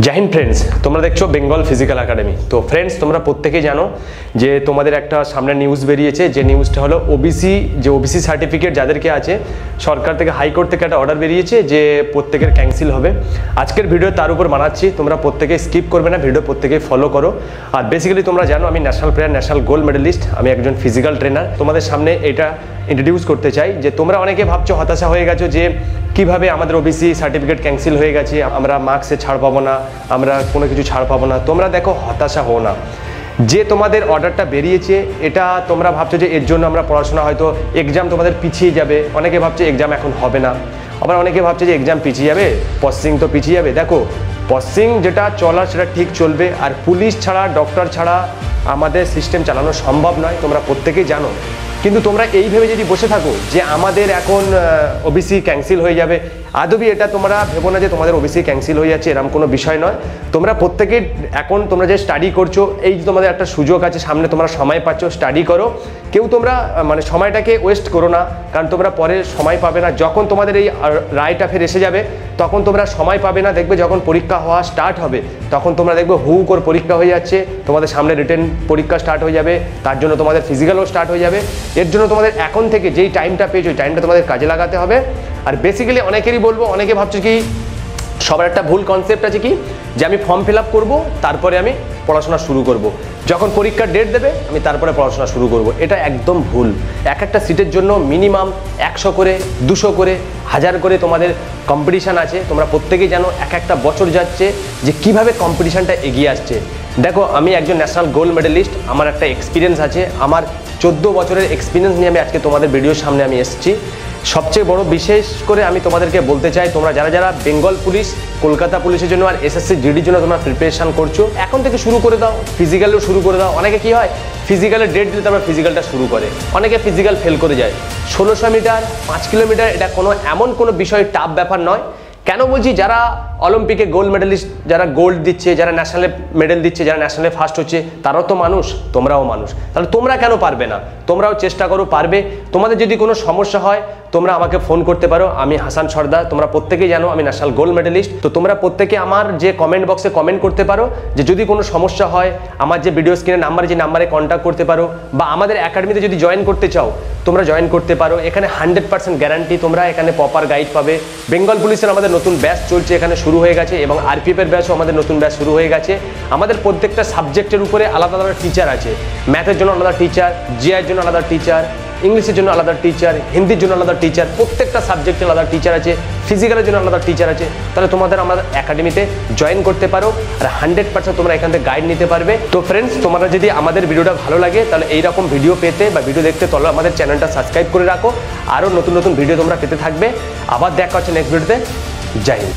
जय हिंद फ्रेंड्स, তোমরা দেখছো বেঙ্গল ফিজিক্যাল একাডেমি। তো ফ্রেন্ডস, তোমরা প্রত্যেকেই জানো যে তোমাদের একটা সামনে নিউজ বেরিয়েছে, যে নিউজটা হলো ওবিসি সার্টিফিকেট যাদেরকে আছে, সরকার থেকে হাইকোর্ট থেকে একটা অর্ডার বেরিয়েছে যে প্রত্যেকের ক্যান্সেল হবে। আজকের ভিডিও তার উপর বানাচ্ছি, তোমরা প্রত্যেকে স্কিপ করবে না, ভিডিও প্রত্যেকে ফলো করো। আর বেসিক্যালি তোমরা জানো আমি national player, national gold medalist, আমি একজন ফিজিক্যাল ট্রেনার। তোমাদের সামনে এটা ইন্ট্রোডিউস করতে চাই যে তোমরা অনেকে ভাবছো, হতাশা হয়ে গেছো যে কিভাবে আমাদের ওবিসি সার্টিফিকেট ক্যান্সেল হয়ে গেছে, আমরা মার্কসে ছাড় পাবো না, আমরা কোনো কিছু ছাড় পাবো না। তোমরা দেখো, হতাশা হও না। যে তোমাদের অর্ডারটা বেরিয়েছে, এটা তোমরা ভাবছো যে এর জন্য আমরা পড়াশোনা হয়তো এক্সাম তোমাদের পিছিয়ে যাবে। অনেকে ভাবছে এক্সাম এখন হবে না, আবার অনেকে ভাবছে যে এক্সাম পিছিয়ে যাবে, প্রসেসিং তো পিছিয়ে যাবে। দেখো, প্রসেসিং যেটা চলার সেটা ঠিক চলবে, আর পুলিশ ছাড়া, ডক্টর ছাড়া আমাদের সিস্টেম চালানো সম্ভব নয়, তোমরা প্রত্যেকেই জানো। কিন্তু তোমরা এই ভেবে যদি বসে থাকো যে আমাদের এখন ওবিসি ক্যান্সেল হয়ে যাবে, আদবি এটা তোমরা ভেবো না যে তোমাদের ওবিসি ক্যান্সেল হয়ে যাচ্ছে, এরকম কোনো বিষয় নয়। তোমরা প্রত্যেকে এখন তোমরা যে স্টাডি করছো, এই যে তোমাদের একটা সুযোগ আছে সামনে, তোমরা সময় পাচ্ছ, স্টাডি করো। কেউ তোমরা মানে সময়টাকে ওয়েস্ট করো না, কারণ তোমরা পরে সময় পাবে না। যখন তোমাদের এই রায়টা ফের এসে যাবে, তখন তোমরা সময় পাবে না। দেখবে যখন পরীক্ষা হওয়া স্টার্ট হবে, তখন তোমরা দেখবে হু করে পরীক্ষা হয়ে যাচ্ছে, তোমাদের সামনে রিটেন পরীক্ষা স্টার্ট হয়ে যাবে, তার জন্য তোমাদের ফিজিক্যালও স্টার্ট হয়ে যাবে। এর জন্য তোমাদের এখন থেকে যেই টাইমটা পেয়েছো, ওই টাইমটা তোমাদের কাজে লাগাতে হবে। আর বেসিক্যালি অনেকেরই বলবো, অনেকে ভাবছো কি, সবার একটা ভুল কনসেপ্ট আছে কি, যে আমি ফর্ম ফিল আপ করবো, তারপরে আমি পড়াশোনা শুরু করব। যখন পরীক্ষার ডেট দেবে আমি তারপরে পড়াশোনা শুরু করব। এটা একদম ভুল। এক একটা সিটের জন্য মিনিমাম 100 করে, 200 করে, 1000 করে তোমাদের কম্পিটিশান আছে। তোমরা প্রত্যেকেই জানো এক একটা বছর যাচ্ছে যে কিভাবে কম্পিটিশানটা এগিয়ে আসছে। দেখো, আমি একজন ন্যাশনাল গোল্ড মেডেলিস্ট, আমার একটা এক্সপিরিয়েন্স আছে, আমার 14 বছরের এক্সপিরিয়েন্স নিয়ে আমি আজকে তোমাদের ভিডিওর সামনে আমি এসেছি। সবচেয়ে বড় বিশেষ করে আমি তোমাদেরকে বলতে চাই, তোমরা যারা যারা বেঙ্গল পুলিশ, কলকাতা পুলিশের জন্য আর এসএসসি জিডির জন্য তোমরা প্রিপারেশন করছো, এখন থেকে শুরু করে দাও, ফিজিক্যালও শুরু করে দাও। অনেকে কি হয়, ফিজিক্যালের ডেট দিলে তারপর ফিজিক্যালটা শুরু করে, অনেকে ফিজিক্যাল ফেল করে যায়। 1600 মিটার, 5 কিলোমিটার, এটা এমন কোনো বিষয় টাফ ব্যাপার নয়। কেন বলছি, যারা অলিম্পিকে গোল্ড মেডেলিস্ট, যারা গোল্ড দিচ্ছে, যারা ন্যাশনালে মেডেল দিচ্ছে, যারা ন্যাশনালে ফার্স্ট হচ্ছে, তারাও তো মানুষ, তোমরাও মানুষ। তাহলে তোমরা কেন পারবে না? তোমরাও চেষ্টা করো, পারবে। তোমাদের যদি কোনো সমস্যা হয়, তোমরা আমাকে ফোন করতে পারো। আমি হাসান সর্দার, তোমরা প্রত্যেকেই জানো আমি ন্যাশনাল গোল্ড মেডেলিস্ট। তো তোমরা প্রত্যেকে আমার যে কমেন্ট বক্সে কমেন্ট করতে পারো যে যদি কোনো সমস্যা হয়, আমার যে ভিডিও স্ক্রিনের নাম্বারে, যে নাম্বারে কন্ট্যাক্ট করতে পারো, বা আমাদের একাডেমিতে যদি জয়েন করতে চাও, তোমরা জয়েন করতে পারো। এখানে 100% গ্যারান্টি, তোমরা এখানে প্রপার গাইড পাবে। বেঙ্গল পুলিশের আমাদের নতুন ব্যাচ চলছে, এখানে শুরু হয়ে গেছে, এবং আরপিএফের ব্যাচও আমাদের নতুন ব্যাচ শুরু হয়ে গেছে। আমাদের প্রত্যেকটা সাবজেক্টের উপরে আলাদা আলাদা টিচার আছে। ম্যাথের জন্য আলাদা টিচার, জিআইয়ের জন্য আলাদা টিচার, ইংলিশের জন্য আলাদা টিচার, হিন্দির জন্য আলাদা টিচার, প্রত্যেকটা সাবজেক্টে আলাদা টিচার আছে, ফিজিক্যালের জন্য আলাদা টিচার আছে। তাহলে তোমাদের আমাদের একাডেমিতে জয়েন করতে পারো, আর 100% তোমরা এখান থেকে গাইড নিতে পারবে। তো ফ্রেন্ডস, তোমরা যদি আমাদের ভিডিওটা ভালো লাগে, তাহলে এইরকম ভিডিও পেতে বা ভিডিও দেখতে তাহলে আমাদের চ্যানেলটা সাবস্ক্রাইব করে রাখো। আরও নতুন নতুন ভিডিও তোমরা পেতে থাকবে। আবার দেখা হচ্ছে নেক্সট ভিডিওতে। জয় হিন্দ।